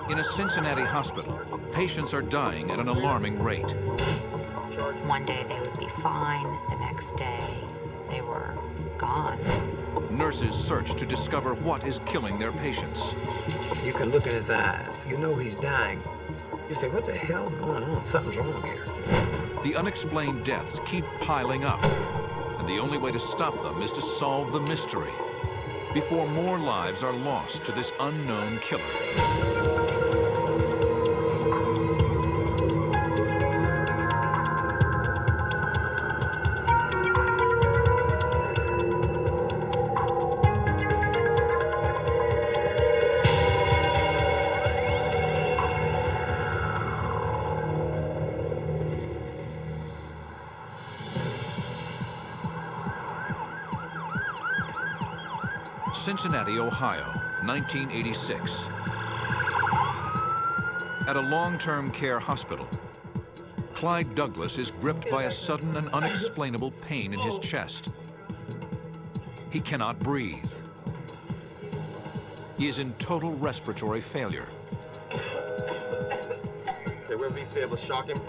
In a Cincinnati hospital, patients are dying at an alarming rate. One day they would be fine, the next day they were gone. Nurses search to discover what is killing their patients. You can look in his eyes. You know he's dying. You say, what the hell's going on? Something's wrong here. The unexplained deaths keep piling up, and the only way to stop them is to solve the mystery before more lives are lost to this unknown killer. Cincinnati, Ohio, 1986. At a long-term care hospital, Clyde Douglas is gripped by a sudden and unexplainable pain in his chest. He cannot breathe. He is in total respiratory failure. Okay, will we be able to shock him?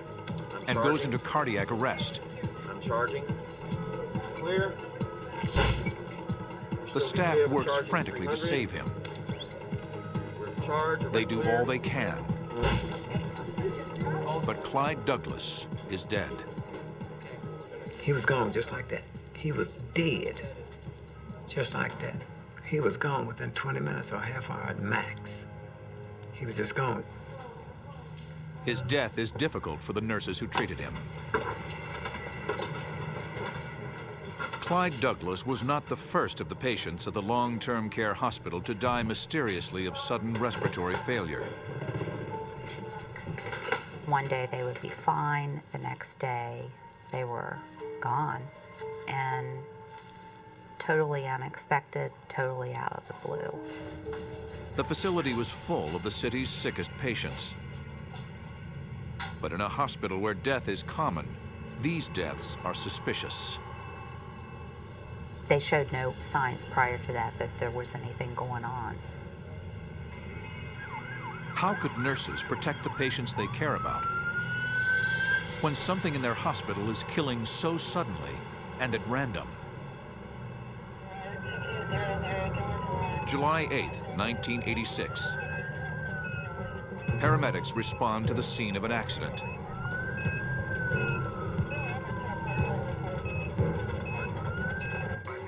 And goes into cardiac arrest. I'm charging. Clear. The staff works frantically to save him. They do all they can. But Clyde Douglas is dead. He was gone just like that. He was dead, just like that. He was gone within 20 minutes or a half hour at max. He was just gone. His death is difficult for the nurses who treated him. Clyde Douglas was not the first of the patients at the long-term care hospital to die mysteriously of sudden respiratory failure. One day they would be fine, the next day they were gone. And totally unexpected, totally out of the blue. The facility was full of the city's sickest patients. But in a hospital where death is common, these deaths are suspicious. They showed no signs prior to that there was anything going on. How could nurses protect the patients they care about when something in their hospital is killing so suddenly and at random? July 8th, 1986. Paramedics respond to the scene of an accident.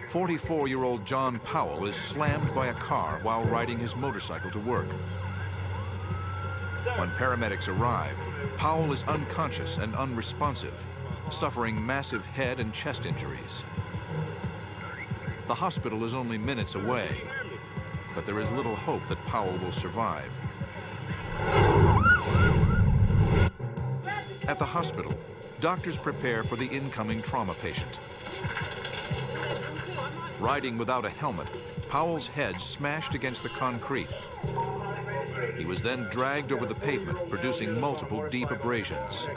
"44-year-old John Powell is slammed by a car while riding his motorcycle to work. When paramedics arrive, Powell is unconscious and unresponsive, suffering massive head and chest injuries. The hospital is only minutes away, but there is little hope that Powell will survive. At the hospital, doctors prepare for the incoming trauma patient. Riding without a helmet, Powell's head smashed against the concrete. He was then dragged over the pavement, producing multiple deep abrasions.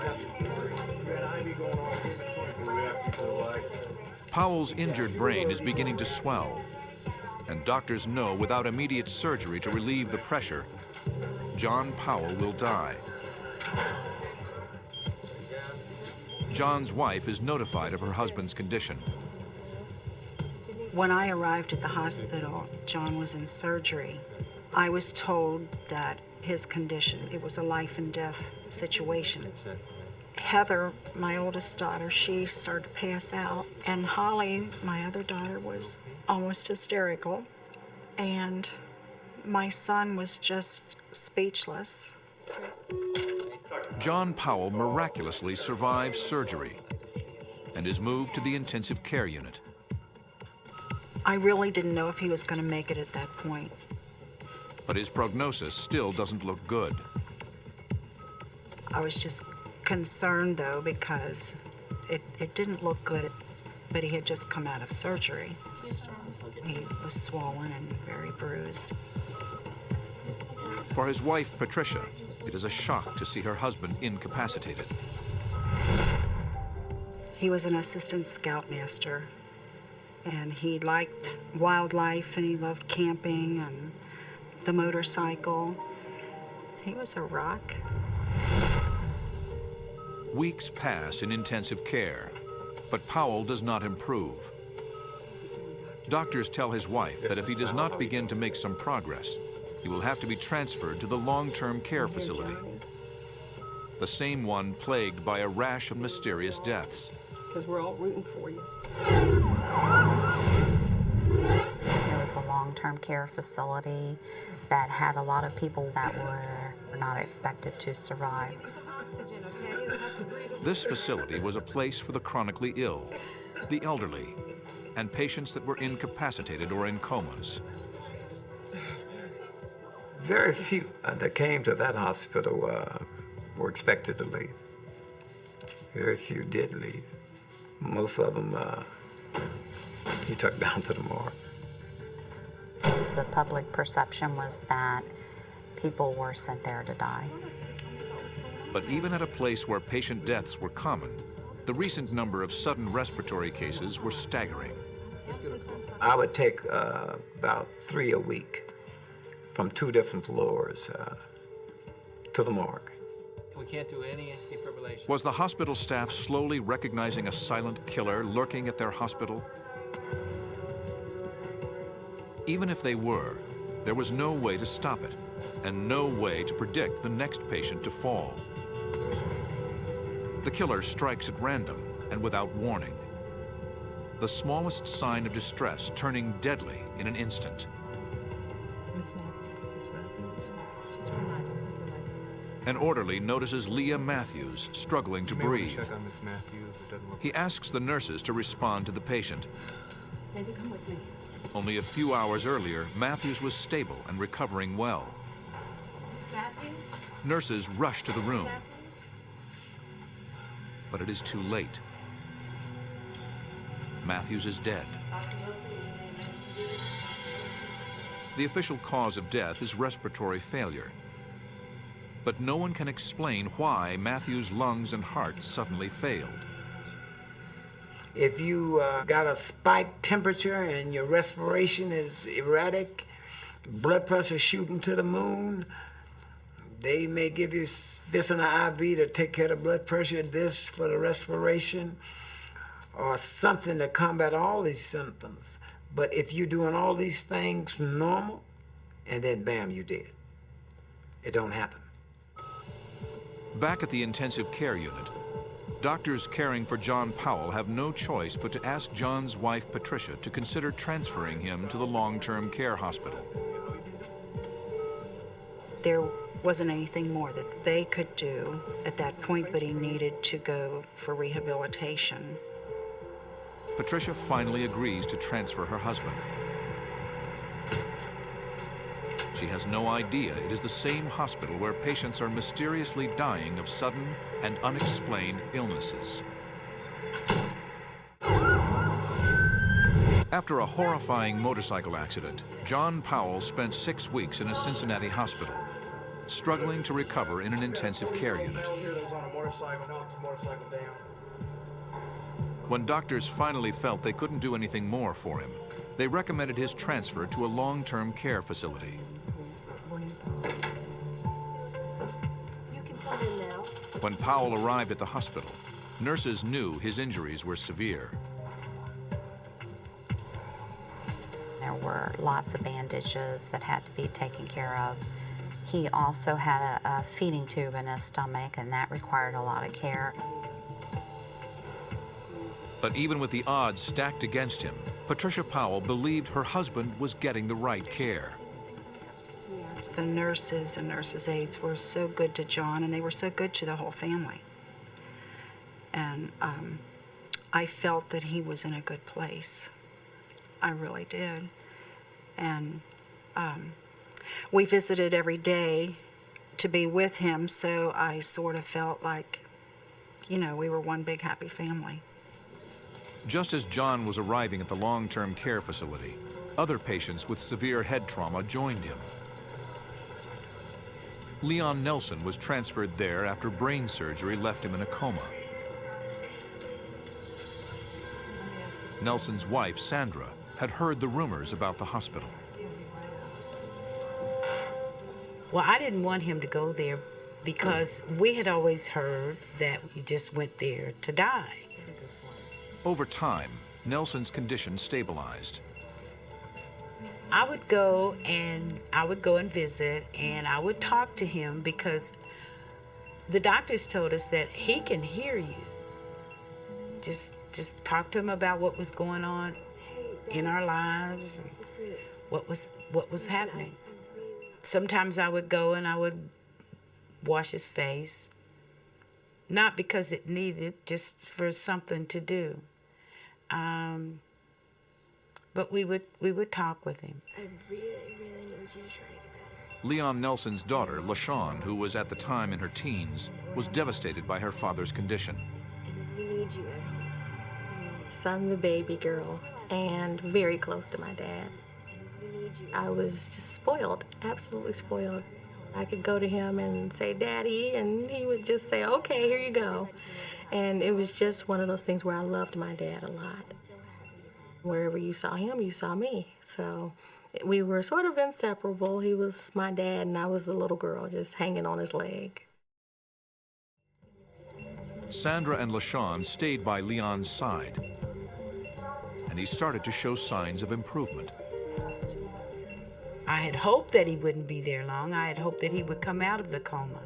Powell's injured brain is beginning to swell, and doctors know without immediate surgery to relieve the pressure, John Powell will die. John's wife is notified of her husband's condition. When I arrived at the hospital, John was in surgery. I was told that his condition, it was a life and death situation. Heather, my oldest daughter, she started to pass out, and Holly, my other daughter, was almost hysterical, and my son was just speechless. John Powell miraculously survives surgery and is moved to the intensive care unit. I really didn't know if he was going to make it at that point. But his prognosis still doesn't look good. I was just concerned, though, because it didn't look good, but he had just come out of surgery. He was swollen and very bruised. For his wife, Patricia, it is a shock to see her husband incapacitated. He was an assistant scoutmaster, and he liked wildlife, and he loved camping and the motorcycle. He was a rock. Weeks pass in intensive care, but Powell does not improve. Doctors tell his wife that if he does not begin to make some progress, he will have to be transferred to the long-term care facility, the same one plagued by a rash of mysterious deaths. Because we're all rooting for you. It was a long-term care facility that had a lot of people that were not expected to survive. This facility was a place for the chronically ill, the elderly, and patients that were incapacitated or in comas. Very few that came to that hospital were expected to leave. Very few did leave. Most of them he took down to the morgue. The public perception was that people were sent there to die. But even at a place where patient deaths were common, the recent number of sudden respiratory cases were staggering. I would take about 3 a week from 2 different floors to the morgue. We can't do any defibrillation. Was the hospital staff slowly recognizing a silent killer lurking at their hospital? Even if they were, there was no way to stop it, and no way to predict the next patient to fall. The killer strikes at random and without warning. The smallest sign of distress turning deadly in an instant. An orderly notices Leah Matthews struggling to breathe. He asks the nurses to respond to the patient. Maybe come with me. Only a few hours earlier, Matthews was stable and recovering well. Matthews? Nurses rush to the room, Matthews? but it is too late. Matthews is dead. The official cause of death is respiratory failure. But no one can explain why Matthews' lungs and heart suddenly failed. If you got a spiked temperature and your respiration is erratic, blood pressure shooting to the moon, they may give you this in an IV to take care of the blood pressure, this for the respiration, or something to combat all these symptoms. But if you're doing all these things normal, and then bam, you dead. It don't happen. Back at the intensive care unit, doctors caring for John Powell have no choice but to ask John's wife, Patricia, to consider transferring him to the long-term care hospital. There wasn't anything more that they could do at that point, but he needed to go for rehabilitation. Patricia finally agrees to transfer her husband. She has no idea it is the same hospital where patients are mysteriously dying of sudden and unexplained illnesses. After a horrifying motorcycle accident, John Powell spent 6 weeks in a Cincinnati hospital, struggling to recover in an intensive care unit. When doctors finally felt they couldn't do anything more for him, they recommended his transfer to a long-term care facility. You can come in now. When Powell arrived at the hospital, nurses knew his injuries were severe. There were lots of bandages that had to be taken care of. He also had a feeding tube in his stomach, and that required a lot of care. But even with the odds stacked against him, Patricia Powell believed her husband was getting the right care. The nurses and nurses' aides were so good to John, and they were so good to the whole family. And I felt that he was in a good place. I really did. And we visited every day to be with him, so I sort of felt like, you know, we were one big happy family. Just as John was arriving at the long-term care facility, other patients with severe head trauma joined him. Leon Nelson was transferred there after brain surgery left him in a coma. Nelson's wife, Sandra, had heard the rumors about the hospital. Well, I didn't want him to go there because we had always heard that you just went there to die. Over time, Nelson's condition stabilized. I would go and visit, and I would talk to him because the doctors told us that he can hear you. Just talk to him about what was going on in our lives, and what was happening. Sometimes I would go and I would wash his face, not because it needed, just for something to do. But we would talk with him. I really need you to try to get better. Leon Nelson's daughter, LaShawn, who was at the time in her teens, was devastated by her father's condition. And we need you at home. So I'm the baby girl and very close to my dad. I was just spoiled, absolutely spoiled. I could go to him and say, Daddy, and he would just say, okay, here you go. And it was just one of those things where I loved my dad a lot. Wherever you saw him, you saw me. So we were sort of inseparable. He was my dad and I was the little girl just hanging on his leg. Sandra and LaShawn stayed by Leon's side, and he started to show signs of improvement. I had hoped that he wouldn't be there long. I had hoped that he would come out of the coma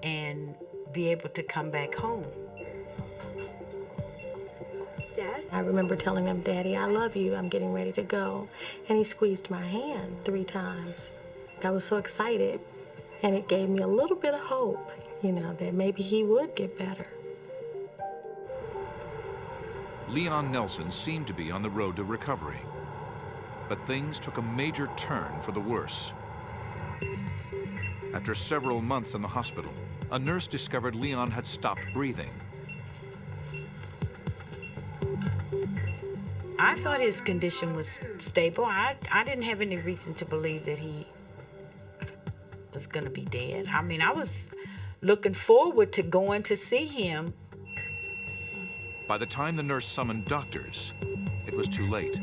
and be able to come back home. Dad? I remember telling him, Daddy, I love you. I'm getting ready to go. And he squeezed my hand 3 times. I was so excited, and it gave me a little bit of hope, that maybe he would get better. Leon Nelson seemed to be on the road to recovery, but things took a major turn for the worse. After several months in the hospital, a nurse discovered Leon had stopped breathing. I thought his condition was stable. I didn't have any reason to believe that he was going to be dead. I mean, I was looking forward to going to see him. By the time the nurse summoned doctors, it was too late.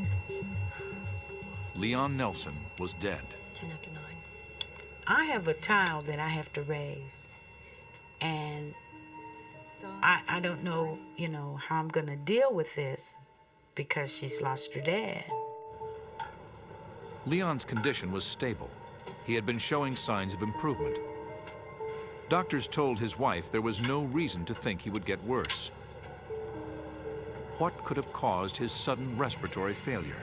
Leon Nelson was dead. 10 after 9. I have a child that I have to raise, and I don't know, how I'm going to deal with this because she's lost her dad. Leon's condition was stable. He had been showing signs of improvement. Doctors told his wife there was no reason to think he would get worse. What could have caused his sudden respiratory failure?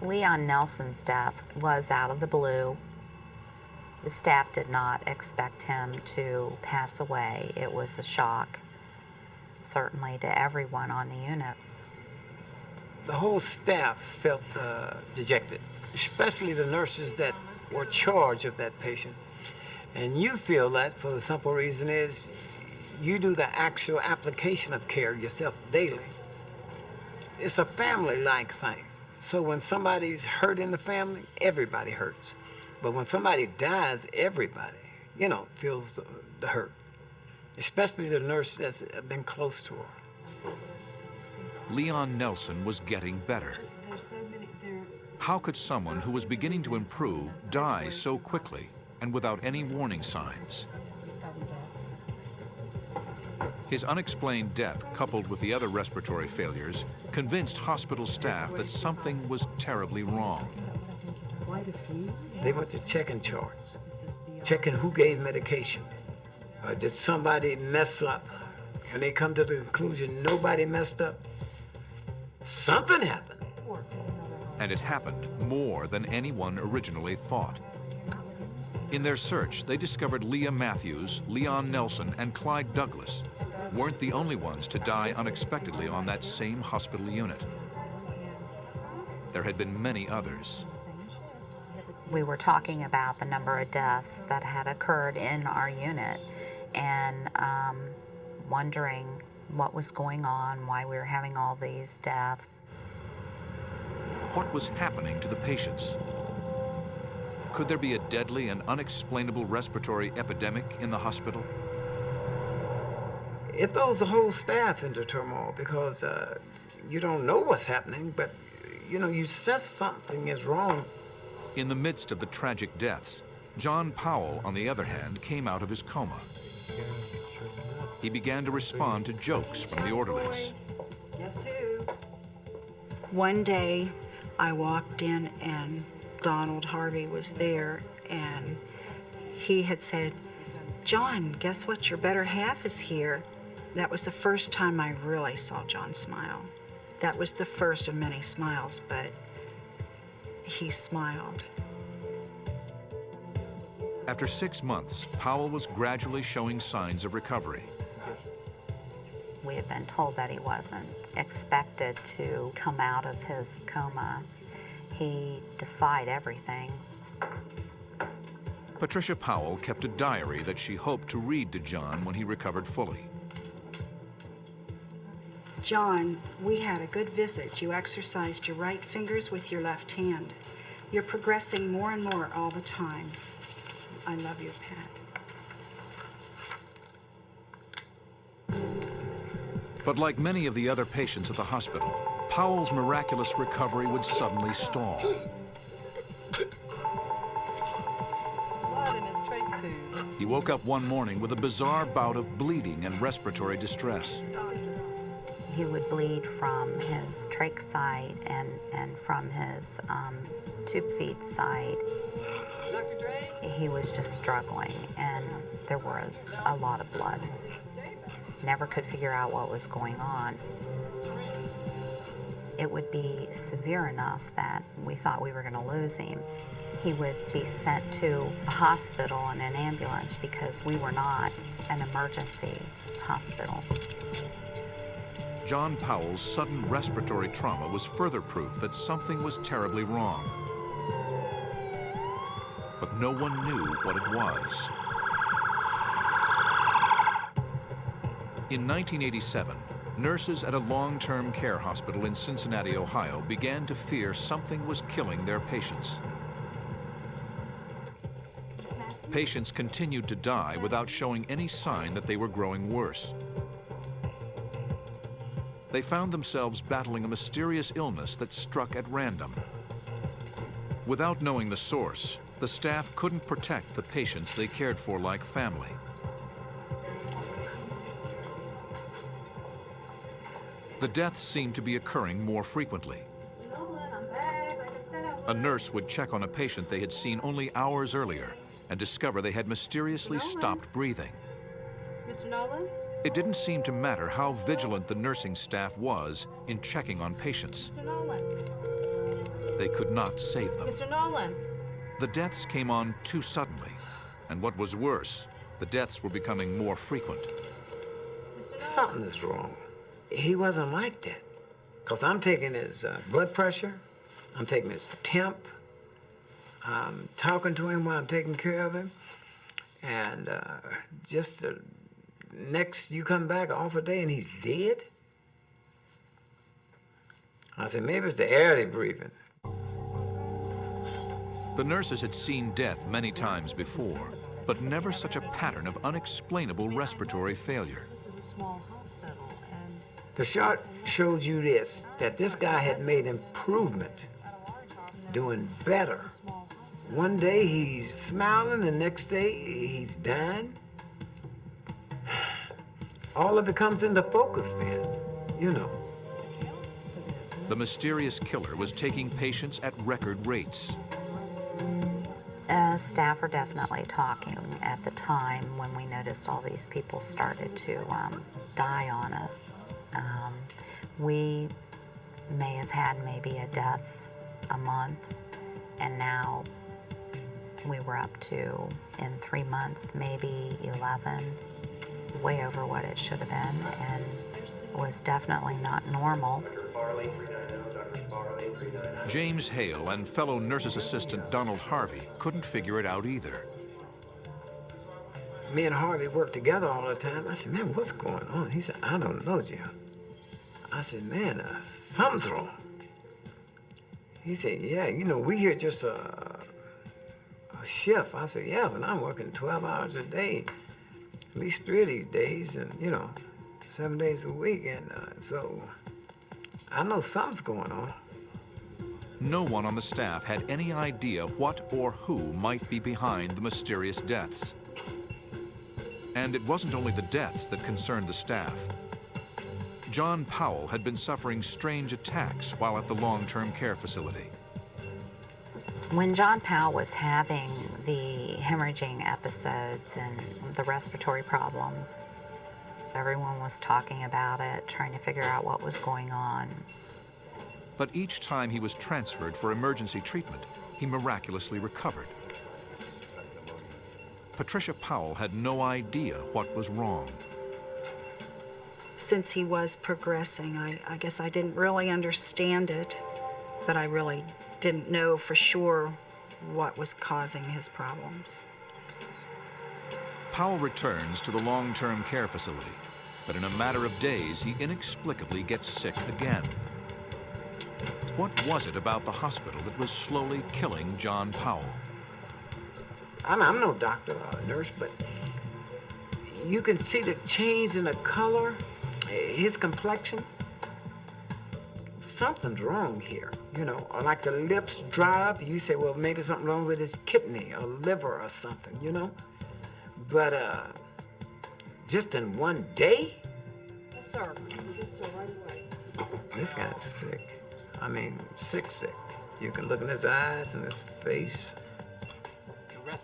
Leon Nelson's death was out of the blue. The staff did not expect him to pass away. It was a shock, certainly to everyone on the unit. The whole staff felt dejected, especially the nurses that were charged of that patient. And you feel that for the simple reason is you do the actual application of care yourself daily. It's a family-like thing. So when somebody's hurt in the family, everybody hurts. But when somebody dies, everybody, feels the hurt, especially the nurse that's been close to her. Leon Nelson was getting better. How could someone who was beginning to improve die so quickly and without any warning signs? His unexplained death, coupled with the other respiratory failures, convinced hospital staff that something was terribly wrong. They went to checking charts, checking who gave medication. Did somebody mess up? And they come to the conclusion nobody messed up. Something happened. And it happened more than anyone originally thought. In their search, they discovered Leah Matthews, Leon Nelson, and Clyde Douglas weren't the only ones to die unexpectedly on that same hospital unit. There had been many others. We were talking about the number of deaths that had occurred in our unit and wondering what was going on, why we were having all these deaths. What was happening to the patients? Could there be a deadly and unexplainable respiratory epidemic in the hospital? It throws the whole staff into turmoil because you don't know what's happening, but you sense something is wrong. In the midst of the tragic deaths, John Powell, on the other hand, came out of his coma. He began to respond to jokes from the orderlies. Guess who? One day, I walked in and Donald Harvey was there, and he had said, "John, guess what? Your better half is here." That was the first time I really saw John smile. That was the first of many smiles, but he smiled. After 6 months, Powell was gradually showing signs of recovery. We had been told that he wasn't expected to come out of his coma. He defied everything. Patricia Powell kept a diary that she hoped to read to John when he recovered fully. John, we had a good visit. You exercised your right fingers with your left hand. You're progressing more and more all the time. I love you, Pat. But like many of the other patients at the hospital, Powell's miraculous recovery would suddenly stall. Blood in his trach tube. He woke up one morning with a bizarre bout of bleeding and respiratory distress. He would bleed from his trach side and from his tube feed side. Dr. Dre? He was just struggling, and there was a lot of blood. Never could figure out what was going on. It would be severe enough that we thought we were going to lose him. He would be sent to a hospital in an ambulance because we were not an emergency hospital. John Powell's sudden respiratory trauma was further proof that something was terribly wrong. But no one knew what it was. In 1987, nurses at a long-term care hospital in Cincinnati, Ohio, began to fear something was killing their patients. Patients continued to die without showing any sign that they were growing worse. They found themselves battling a mysterious illness that struck at random. Without knowing the source, the staff couldn't protect the patients they cared for like family. The deaths seemed to be occurring more frequently. A nurse would check on a patient they had seen only hours earlier and discover they had mysteriously stopped breathing. Mr. Nolan? It didn't seem to matter how vigilant the nursing staff was in checking on patients. Mr. Nolan? They could not save them. Mr. Nolan? The deaths came on too suddenly, and what was worse, the deaths were becoming more frequent. Something's wrong. He wasn't like that. Because I'm taking his blood pressure, I'm taking his temp, I'm talking to him while I'm taking care of him, and just the next you come back off a day and he's dead? I said, maybe it's the air they're breathing. The nurses had seen death many times before, but never such a pattern of unexplainable respiratory failure. This is a small hospital, and The shot showed you this, that this guy had made improvement, doing better. One day he's smiling, the next day he's dying. All of it comes into focus then, you know. The mysterious killer was taking patients at record rates. Staff were definitely talking at the time when we noticed all these people started to die on us. We may have had maybe a death a month, and now we were up to, in 3 months, maybe 11, way over what it should have been, and was definitely not normal. James Hale and fellow nurse's assistant Donald Harvey couldn't figure it out either. Me and Harvey worked together all the time. I said, man, what's going on? He said, I don't know, Jim. I said, man, something's wrong. He said, yeah, you know, we here just a shift. I said, yeah, but I'm working 12 hours a day, at least 3 of these days, and, you know, 7 days a week. And so I know something's going on. No one on the staff had any idea what or who might be behind the mysterious deaths. And it wasn't only the deaths that concerned the staff. John Powell had been suffering strange attacks while at the long-term care facility. When John Powell was having the hemorrhaging episodes and the respiratory problems, everyone was talking about it, trying to figure out what was going on. But each time he was transferred for emergency treatment, he miraculously recovered. Patricia Powell had no idea what was wrong. Since he was progressing, I guess I didn't really understand it, but I really didn't know for sure what was causing his problems. Powell returns to the long-term care facility, but in a matter of days, he inexplicably gets sick again. What was it about the hospital that was slowly killing John Powell? I'm no doctor or nurse, but you can see the change in the color, his complexion. Something's wrong here, you know, or like the lips dry up. You say, well, maybe something wrong with his kidney or liver or something, you know? But just in one day? Yes, sir. Yes, sir, right away. This guy's sick. I mean, sick. You can look in his eyes and his face.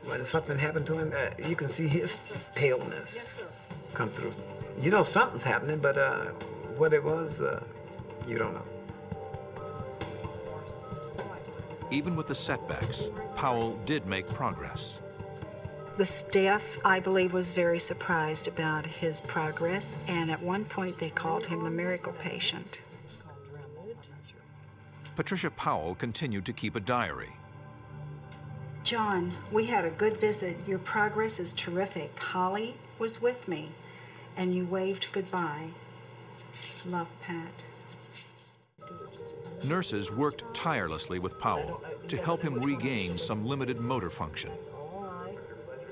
When something happened to him, you can see his paleness come through. You know something's happening, but what it was, you don't know. Even with the setbacks, Powell did make progress. The staff, I believe, was very surprised about his progress, and at one point they called him the miracle patient. Patricia Powell continued to keep a diary. John, we had a good visit. Your progress is terrific. Holly was with me, and you waved goodbye. Love, Pat. Nurses worked tirelessly with Powell to help him regain some limited motor function.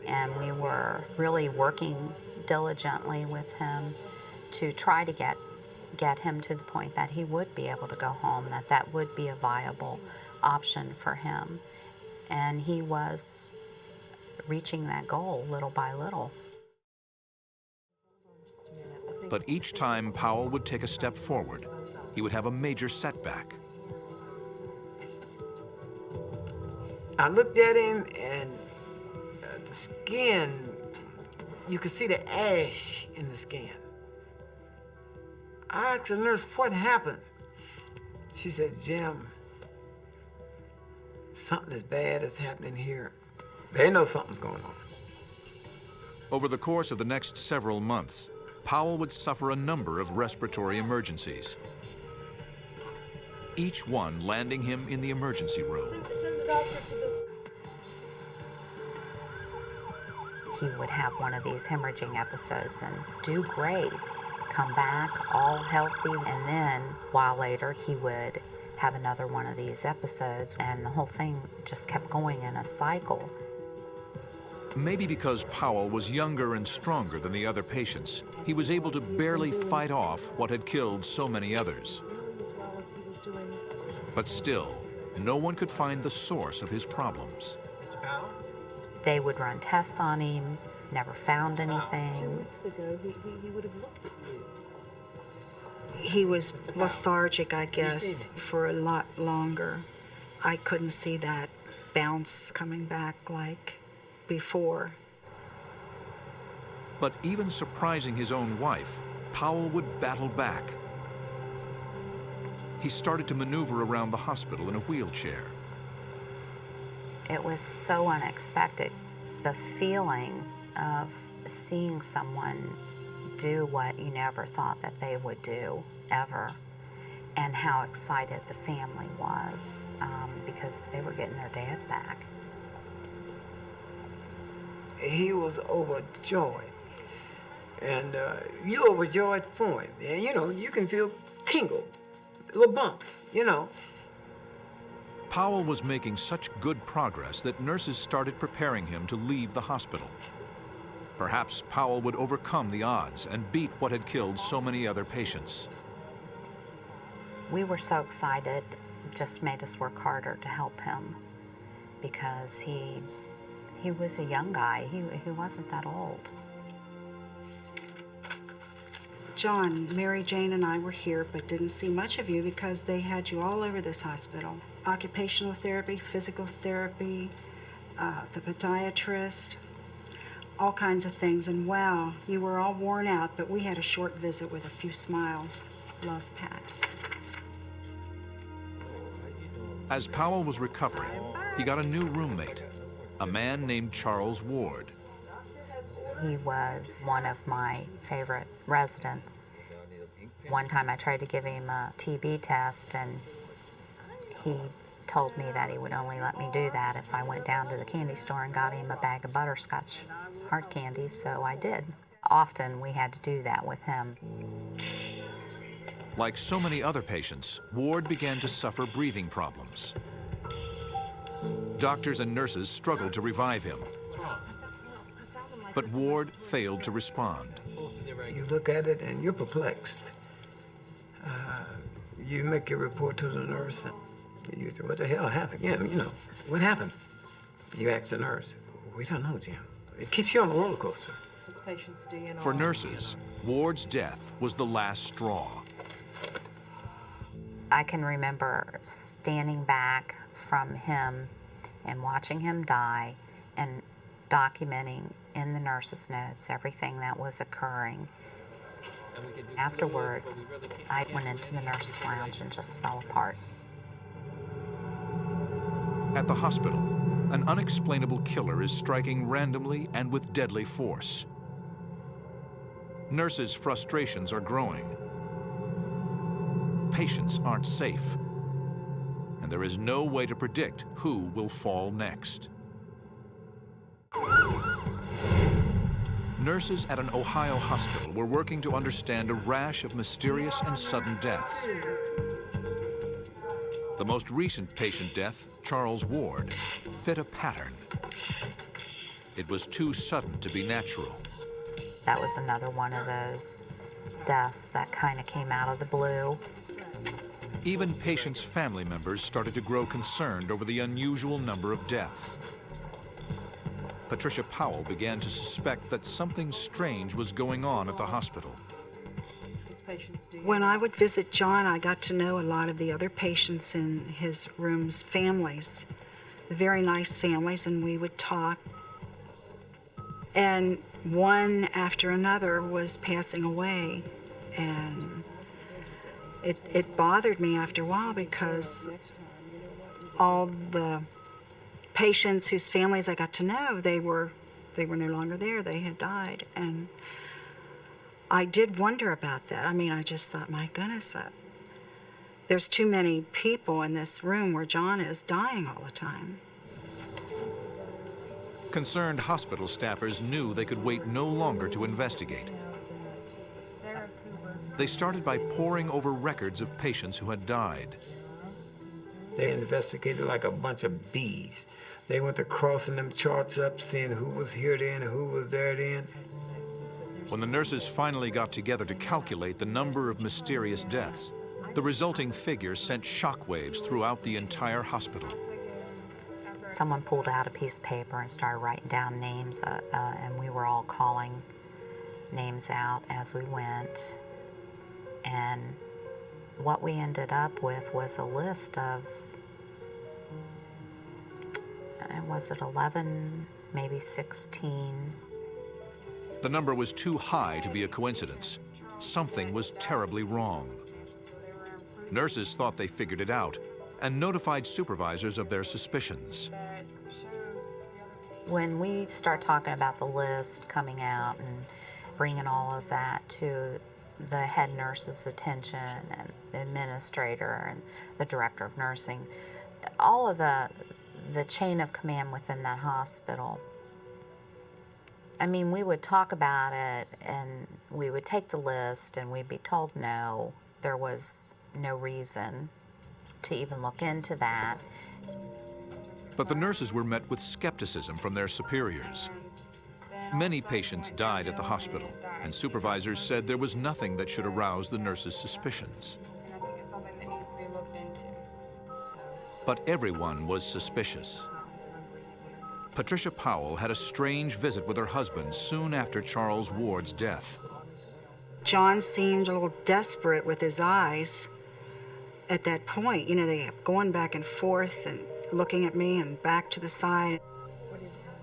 And we were really working diligently with him to try to get him to the point that he would be able to go home, that would be a viable option for him. And he was reaching that goal little by little. But each time Powell would take a step forward, he would have a major setback. I looked at him, and the skin, you could see the ash in the skin. I asked the nurse, what happened? She said, Jim, something as bad is happening here. They know something's going on. Over the course of the next several months, Powell would suffer a number of respiratory emergencies, each one landing him in the emergency room. Send the doctor to this. He would have one of these hemorrhaging episodes and do great, come back all healthy, and then a while later he would have another one of these episodes, and the whole thing just kept going in a cycle. Maybe because Powell was younger and stronger than the other patients, he was able to barely fight off what had killed so many others. But still, no one could find the source of his problems. They would run tests on him, never found anything. He was lethargic, I guess, for a lot longer. I couldn't see that bounce coming back like before. But even surprising his own wife, Powell would battle back. He started to maneuver around the hospital in a wheelchair. It was so unexpected. The feeling of seeing someone do what you never thought that they would do, ever, and how excited the family was because they were getting their dad back. He was overjoyed. And you overjoyed for him. And you know, you can feel tingle, little bumps, you know. Powell was making such good progress that nurses started preparing him to leave the hospital. Perhaps Powell would overcome the odds and beat what had killed so many other patients. We were so excited just made us work harder to help him because he was a young guy. He wasn't that old. John, Mary Jane, and I were here, but didn't see much of you because they had you all over this hospital. Occupational therapy, physical therapy, the podiatrist, all kinds of things. And wow, you were all worn out, but we had a short visit with a few smiles. Love, Pat. As Powell was recovering, he got a new roommate, a man named Charles Ward. He was one of my favorite residents. One time I tried to give him a TB test, and he told me that he would only let me do that if I went down to the candy store and got him a bag of butterscotch hard candies, so I did. Often we had to do that with him. Like so many other patients, Ward began to suffer breathing problems. Doctors and nurses struggled to revive him, but Ward failed to respond. You look at it and you're perplexed. You make your report to the nurse and you say, what the hell happened? Yeah, you know, what happened? You ask the nurse, we don't know, Jim. It keeps you on a roller coaster. This patient's DNR. For nurses, Ward's death was the last straw. I can remember standing back from him and watching him die and documenting in the nurse's notes everything that was occurring. Afterwards, I went into the nurse's lounge and just fell apart. At the hospital, an unexplainable killer is striking randomly and with deadly force. Nurses' frustrations are growing. Patients aren't safe, and there is no way to predict who will fall next. Nurses at an Ohio hospital were working to understand a rash of mysterious and sudden deaths. The most recent patient death, Charles Ward, fit a pattern. It was too sudden to be natural. That was another one of those deaths that kind of came out of the blue. Even patients' family members started to grow concerned over the unusual number of deaths. Patricia Powell began to suspect that something strange was going on at the hospital. This patient's DNR. When I would visit John, I got to know a lot of the other patients in his room's families, very nice families, and we would talk. And one after another was passing away, and it bothered me after a while because all the patients whose families I got to know, they were no longer there. They had died, and I did wonder about that. I mean, I just thought, my goodness, there's too many people in this room where John is dying all the time. Concerned hospital staffers knew they could wait no longer to investigate. They started by poring over records of patients who had died. They investigated like a bunch of bees. They went to crossing them charts up, seeing who was here then, who was there then. When the nurses finally got together to calculate the number of mysterious deaths, the resulting figure sent shockwaves throughout the entire hospital. Someone pulled out a piece of paper and started writing down names, and we were all calling names out as we went. And what we ended up with was a list of, was it 11, maybe 16? The number was too high to be a coincidence. Something was terribly wrong. Nurses thought they figured it out and notified supervisors of their suspicions. When we start talking about the list coming out and bringing all of that to the head nurse's attention and the administrator and the director of nursing, all of the chain of command within that hospital, I mean, we would talk about it and we would take the list and we'd be told no, there was no reason to even look into that. But the nurses were met with skepticism from their superiors. Many patients died at the hospital, and supervisors said there was nothing that should arouse the nurses' suspicions. And I think it's something that needs to be looked into. But everyone was suspicious. Patricia Powell had a strange visit with her husband soon after Charles Ward's death. John seemed a little desperate with his eyes at that point. You know, they kept going back and forth and looking at me and back to the side.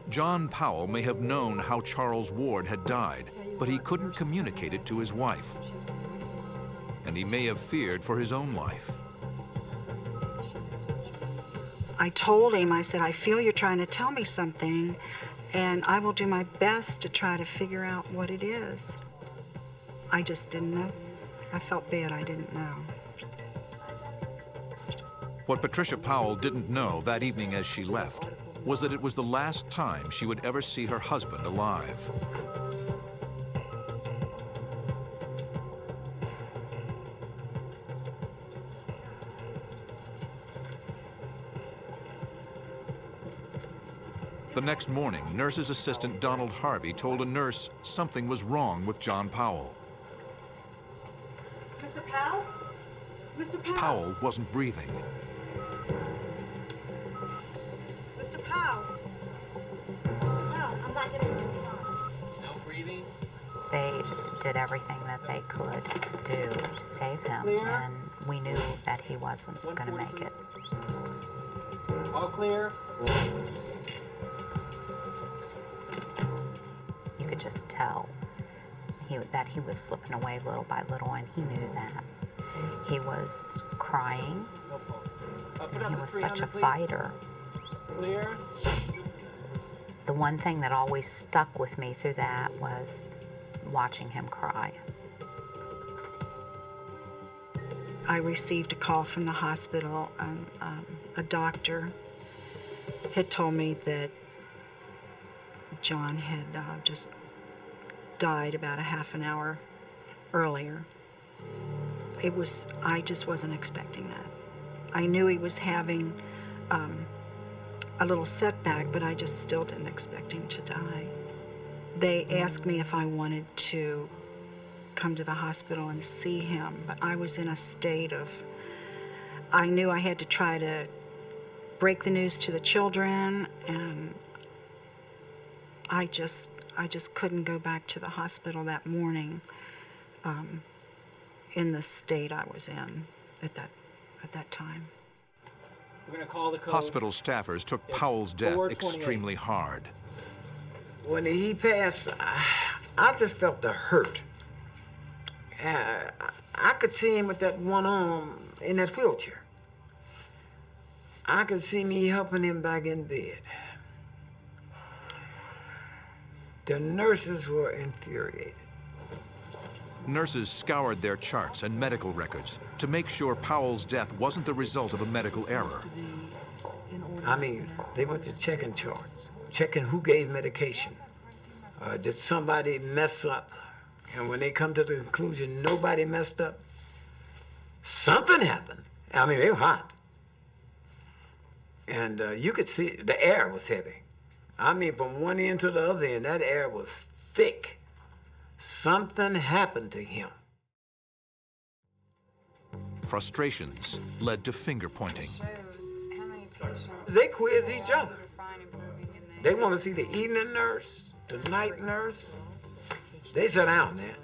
John Powell may have known how Charles Ward had died, but he couldn't communicate it to his wife. And he may have feared for his own life. I told him, I said, I feel you're trying to tell me something, and I will do my best to try to figure out what it is. I just didn't know. I felt bad I didn't know. What Patricia Powell didn't know that evening as she left was that it was the last time she would ever see her husband alive. The next morning, nurse's assistant Donald Harvey told a nurse something was wrong with John Powell. Mr. Powell? Mr. Powell? Powell wasn't breathing. Mr. Powell? Mr. Powell, I'm not getting a response. No breathing? They did everything that they could do to save him, Clear. and we knew that he wasn't going to make it. All clear? You could just tell that he was slipping away little by little, and he knew that. He was crying, No pulse. Put and up he the was 300, such a please. fighter. Clear? The one thing that always stuck with me through that was watching him cry. I received a call from the hospital. A doctor had told me that John had just died about a half an hour earlier. I just wasn't expecting that. I knew he was having a little setback, but I just still didn't expect him to die. They asked me if I wanted to come to the hospital and see him, but I was in a state of, I knew I had to try to break the news to the children, and I just couldn't go back to the hospital that morning in the state I was in at that time. We're going to call the code. Hospital staffers took Powell's death 428. extremely hard. When he passed, I just felt the hurt. I could see him with that one arm in that wheelchair. I could see me helping him back in bed. The nurses were infuriated. Nurses scoured their charts and medical records to make sure Powell's death wasn't the result of a medical error. I mean, they went to checking charts, checking who gave medication. Did somebody mess up? And when they come to the conclusion nobody messed up, something happened. I mean, they were hot. And you could see the air was heavy. I mean, from one end to the other end, that air was thick. Something happened to him. Frustrations led to finger pointing. They quiz each other. They want to see the evening nurse, the night nurse. They sat down there.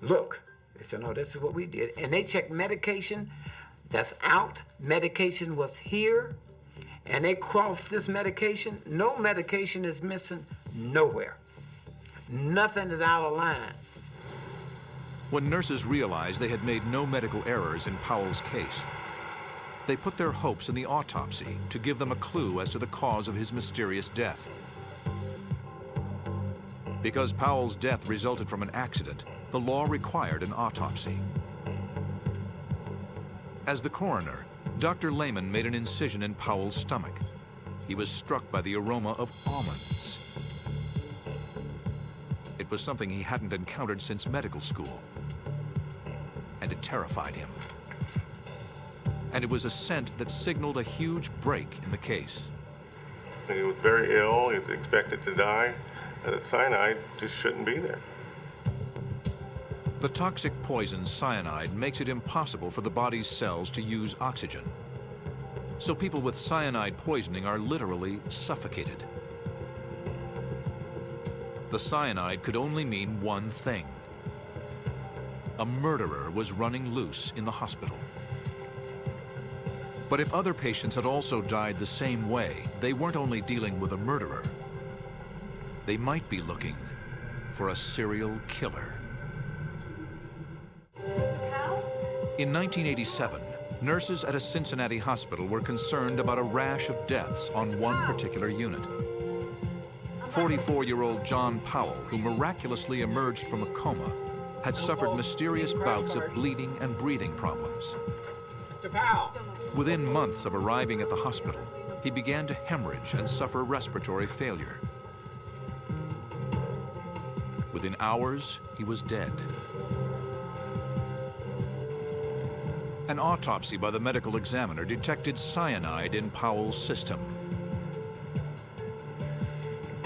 Look. They said, no, this is what we did. And they checked medication that's out. Medication was here. And they crossed this medication. No medication is missing nowhere. Nothing is out of line. When nurses realized they had made no medical errors in Powell's case, they put their hopes in the autopsy to give them a clue as to the cause of his mysterious death. Because Powell's death resulted from an accident, the law required an autopsy. As the coroner, Dr. Lehman made an incision in Powell's stomach. He was struck by the aroma of almonds. It was something he hadn't encountered since medical school, and it terrified him. And it was a scent that signaled a huge break in the case. He was very ill, he was expected to die. Cyanide just shouldn't be there. The toxic poison cyanide makes it impossible for the body's cells to use oxygen. So people with cyanide poisoning are literally suffocated. The cyanide could only mean one thing. A murderer was running loose in the hospital. But if other patients had also died the same way, they weren't only dealing with a murderer. They might be looking for a serial killer. In 1987, nurses at a Cincinnati hospital were concerned about a rash of deaths on one particular unit. 44-year-old John Powell, who miraculously emerged from a coma, had suffered mysterious bouts of bleeding and breathing problems. Mr. Powell. Within months of arriving at the hospital, he began to hemorrhage and suffer respiratory failure. Within hours, he was dead. An autopsy by the medical examiner detected cyanide in Powell's system.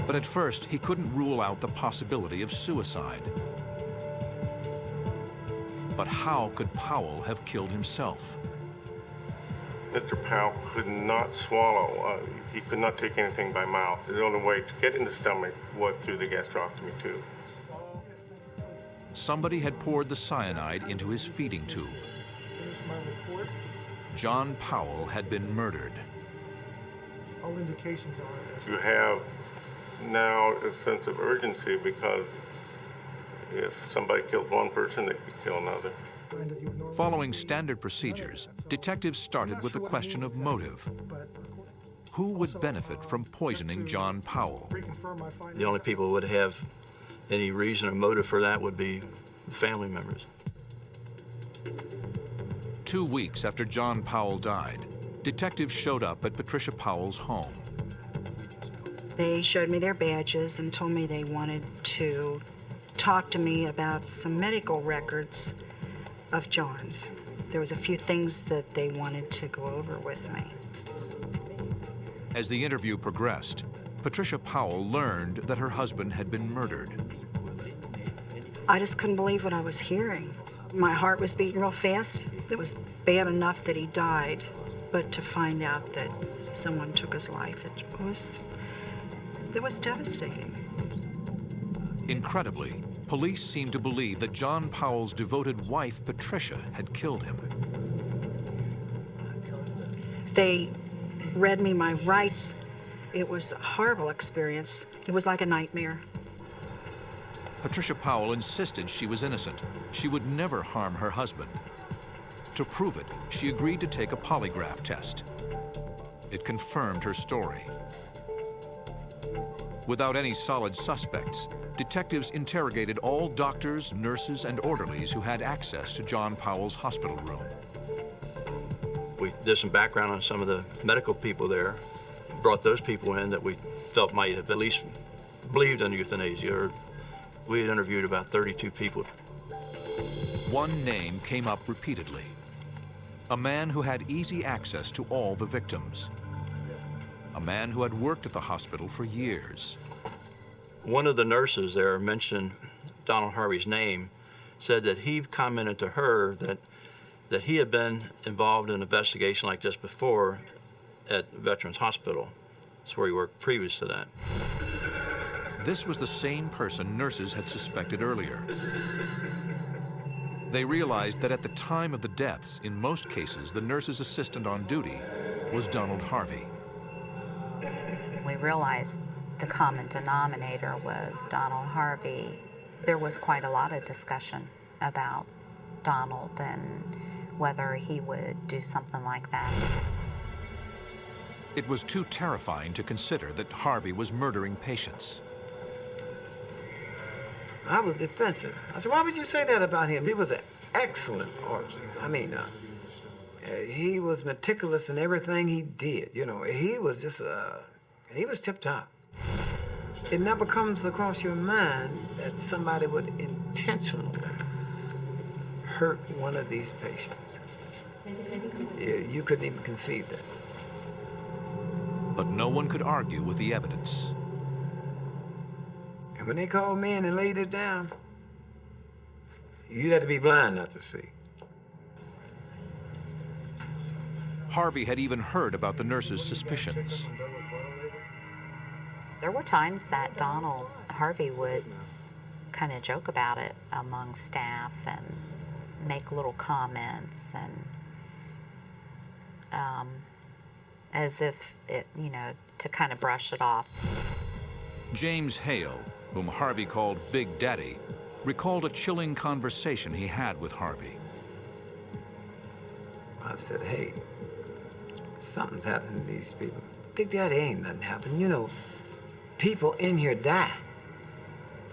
But at first, he couldn't rule out the possibility of suicide. But how could Powell have killed himself? Mr. Powell could not swallow. He could not take anything by mouth. The only way to get in the stomach was through the gastrostomy tube. Somebody had poured the cyanide into his feeding tube. John Powell had been murdered. All indications are You have now a sense of urgency because if somebody kills one person, they could kill another. Following standard procedures, detectives started with the question of motive. Who would benefit from poisoning John Powell? The only people who would have any reason or motive for that would be family members. 2 weeks after John Powell died, detectives showed up at Patricia Powell's home. They showed me their badges and told me they wanted to talk to me about some medical records of John's. There was a few things that they wanted to go over with me. As the interview progressed, Patricia Powell learned that her husband had been murdered. I just couldn't believe what I was hearing. My heart was beating real fast. It was bad enough that he died, but to find out that someone took his life, it was devastating. Incredibly, police seemed to believe that John Powell's devoted wife, Patricia, had killed him. They read me my rights. It was a horrible experience. It was like a nightmare. Patricia Powell insisted she was innocent. She would never harm her husband. To prove it, she agreed to take a polygraph test. It confirmed her story. Without any solid suspects, detectives interrogated all doctors, nurses, and orderlies who had access to John Powell's hospital room. We did some background on some of the medical people there, brought those people in that we felt might have at least believed in euthanasia. Or we had interviewed about 32 people. One name came up repeatedly. A man who had easy access to all the victims. A man who had worked at the hospital for years. One of the nurses there mentioned Donald Harvey's name, said that he commented to her that he had been involved in an investigation like this before at Veterans Hospital. That's where he worked previous to that. This was the same person nurses had suspected earlier. They realized that at the time of the deaths, in most cases, the nurse's assistant on duty was Donald Harvey. We realized the common denominator was Donald Harvey. There was quite a lot of discussion about Donald and whether he would do something like that. It was too terrifying to consider that Harvey was murdering patients. I was defensive. I said, why would you say that about him? He was an excellent artist. I mean, he was meticulous in everything he did. You know, he was just, he was tip-top. It never comes across your mind that somebody would intentionally hurt one of these patients. You couldn't even conceive that. But no one could argue with the evidence. And when they called me in and laid it down, you'd have to be blind not to see. Harvey had even heard about the nurse's suspicions. There were times that Donald Harvey would kind of joke about it among staff and make little comments, and as if it, to kind of brush it off. James Hale, whom Harvey called Big Daddy, recalled a chilling conversation he had with Harvey. I said, hey, something's happening to these people. Big Daddy, ain't nothing happened. People in here die.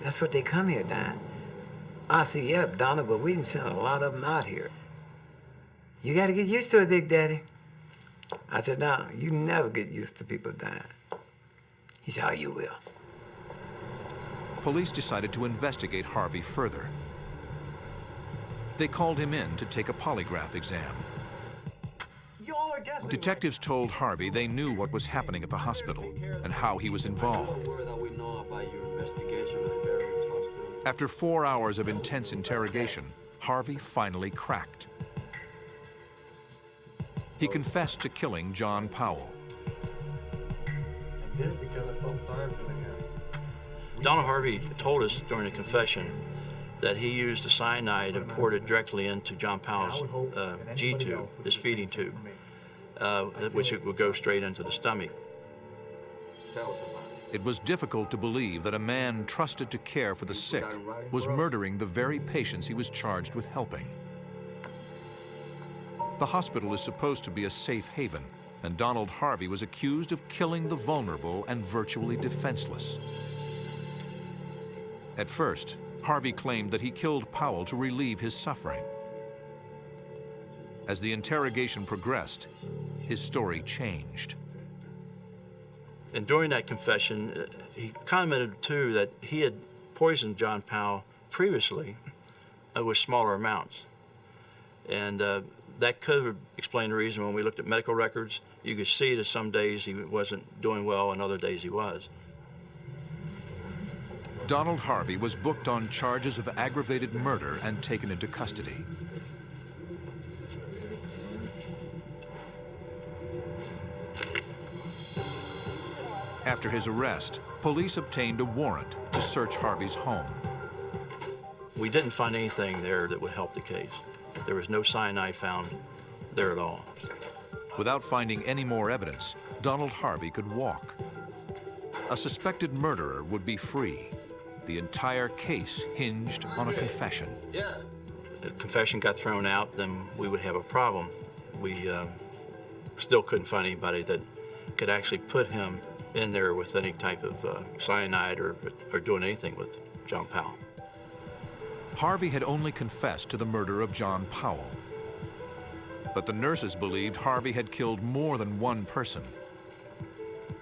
That's what they come here dying. I said, yeah, Donna, but we didn't send a lot of them out here. You got to get used to it, Big Daddy. I said, no, you never get used to people dying. He said, oh, you will. Police decided to investigate Harvey further. They called him in to take a polygraph exam. Y'all are guessing. Detectives told Harvey they knew what was happening at the hospital and how he was involved. After 4 hours of intense interrogation, Harvey finally cracked. He confessed to killing John Powell. I did it because I felt sorry for the guy. Donald Harvey told us during the confession that he used the cyanide and poured it directly into John Powell's G tube, his feeding tube, which it would go straight into the stomach. Tell us about it. It was difficult to believe that a man trusted to care for the sick was murdering the very patients he was charged with helping. The hospital is supposed to be a safe haven, and Donald Harvey was accused of killing the vulnerable and virtually defenseless. At first, Harvey claimed that he killed Powell to relieve his suffering. As the interrogation progressed, his story changed. And during that confession, he commented too that he had poisoned John Powell previously with smaller amounts. And that could explain the reason when we looked at medical records, you could see that some days he wasn't doing well and other days he was. Donald Harvey was booked on charges of aggravated murder and taken into custody. After his arrest, police obtained a warrant to search Harvey's home. We didn't find anything there that would help the case. There was no cyanide found there at all. Without finding any more evidence, Donald Harvey could walk. A suspected murderer would be free. The entire case hinged on a confession. If the confession got thrown out, then we would have a problem. We still couldn't find anybody that could actually put him in there with any type of cyanide or doing anything with John Powell. Harvey had only confessed to the murder of John Powell. But the nurses believed Harvey had killed more than one person.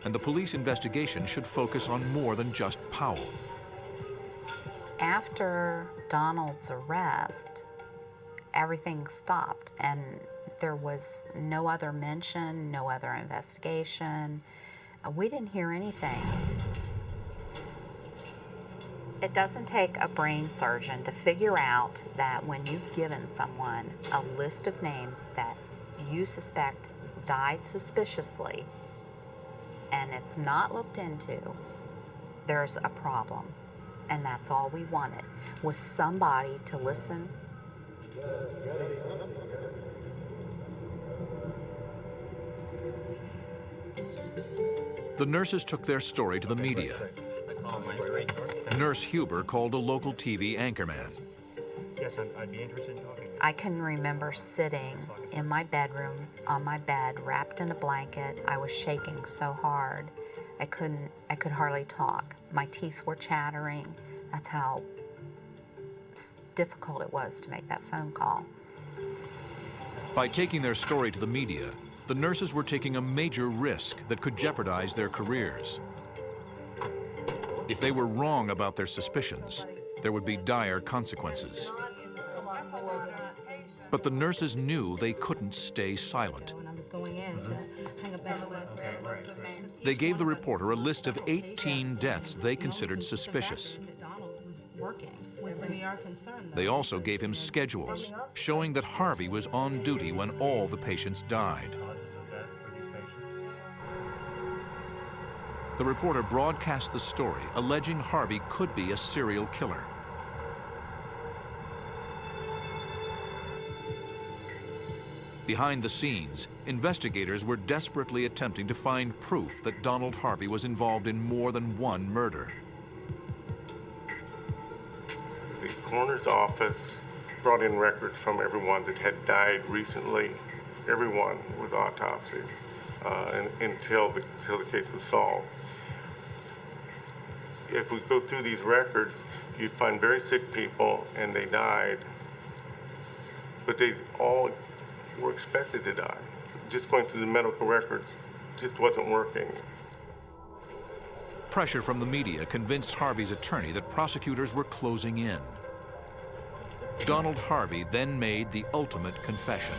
And the police investigation should focus on more than just Powell. After Donald's arrest, everything stopped, and there was no other mention, no other investigation. We didn't hear anything. It doesn't take a brain surgeon to figure out that when you've given someone a list of names that you suspect died suspiciously and it's not looked into, there's a problem. And that's all we wanted, was somebody to listen. The nurses took their story to the media. Nurse Huber called a local TV anchorman. Yes, I'd be interested in talking. I can remember sitting in my bedroom on my bed, wrapped in a blanket. I was shaking so hard. I could hardly talk. My teeth were chattering. That's how difficult it was to make that phone call. By taking their story to the media, the nurses were taking a major risk that could jeopardize their careers. If they were wrong about their suspicions, there would be dire consequences. But the nurses knew they couldn't stay silent. They gave the reporter a list of 18 deaths they considered suspicious. They also gave him schedules showing that Harvey was on duty when all the patients died. The reporter broadcast the story, alleging Harvey could be a serial killer. Behind the scenes, investigators were desperately attempting to find proof that Donald Harvey was involved in more than one murder. The coroner's office brought in records from everyone that had died recently, everyone with autopsy, until the case was solved. If we go through these records, you'd find very sick people and they died, but they all were expected to die. Just going through the medical records just wasn't working. Pressure from the media convinced Harvey's attorney that prosecutors were closing in. Donald Harvey then made the ultimate confession.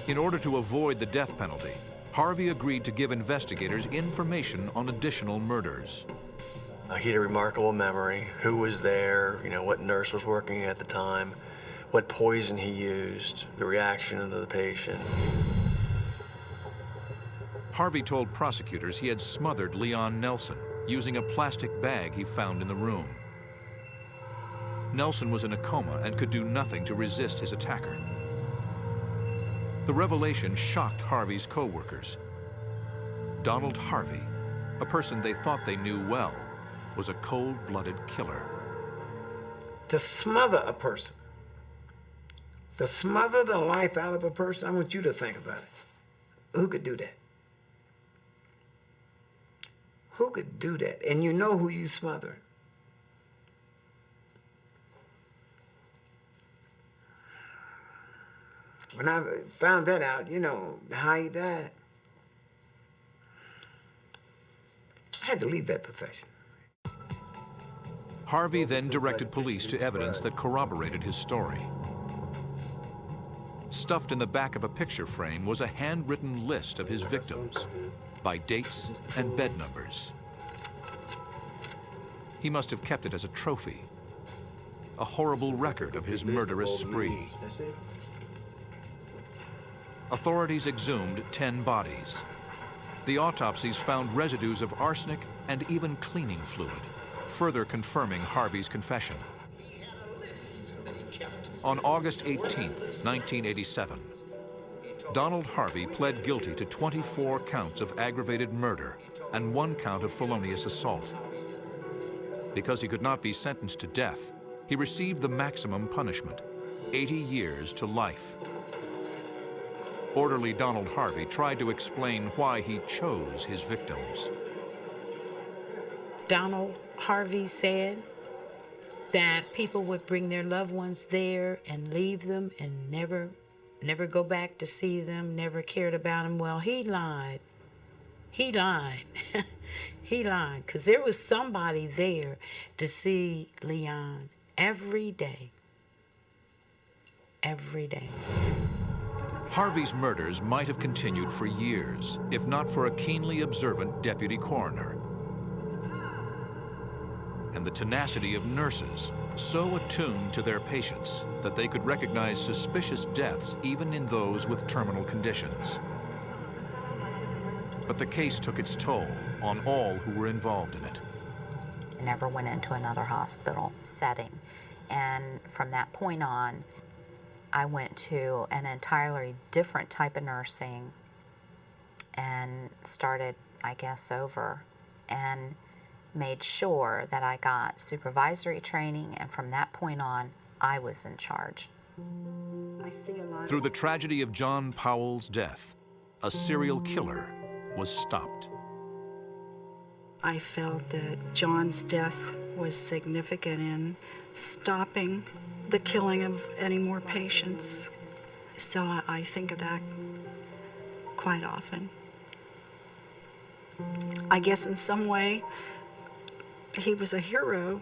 In order to avoid the death penalty, Harvey agreed to give investigators information on additional murders. He had a remarkable memory, who was there, what nurse was working at the time, what poison he used, the reaction of the patient. Harvey told prosecutors he had smothered Leon Nelson using a plastic bag he found in the room. Nelson was in a coma and could do nothing to resist his attacker. The revelation shocked Harvey's co-workers. Donald Harvey, a person they thought they knew well, was a cold-blooded killer. To smother a person, to smother the life out of a person, I want you to think about it. Who could do that? Who could do that? And you know who you smothered. When I found that out, how he died, I had to leave that profession. Harvey then directed police to evidence that corroborated his story. Stuffed in the back of a picture frame was a handwritten list of his victims by dates and bed numbers. He must have kept it as a trophy, a horrible record of his murderous spree. Authorities exhumed 10 bodies. The autopsies found residues of arsenic and even cleaning fluid, further confirming Harvey's confession. On August 18, 1987, Donald Harvey pled guilty to 24 counts of aggravated murder and 1 count of felonious assault. Because he could not be sentenced to death, he received the maximum punishment, 80 years to life. Orderly Donald Harvey tried to explain why he chose his victims. Donald Harvey said that people would bring their loved ones there and leave them and never go back to see them, never cared about them. Well, he lied. He lied. He lied, because there was somebody there to see Leon every day. Every day. Harvey's murders might have continued for years, if not for a keenly observant deputy coroner. And the tenacity of nurses, so attuned to their patients that they could recognize suspicious deaths even in those with terminal conditions. But the case took its toll on all who were involved in it. I never went into another hospital setting. And from that point on, I went to an entirely different type of nursing and started, I guess, over and made sure that I got supervisory training, and from that point on, I was in charge. I see a lot. Through the tragedy of John Powell's death, a serial killer was stopped. I felt that John's death was significant in stopping the killing of any more patients. So I think of that quite often. I guess in some way, he was a hero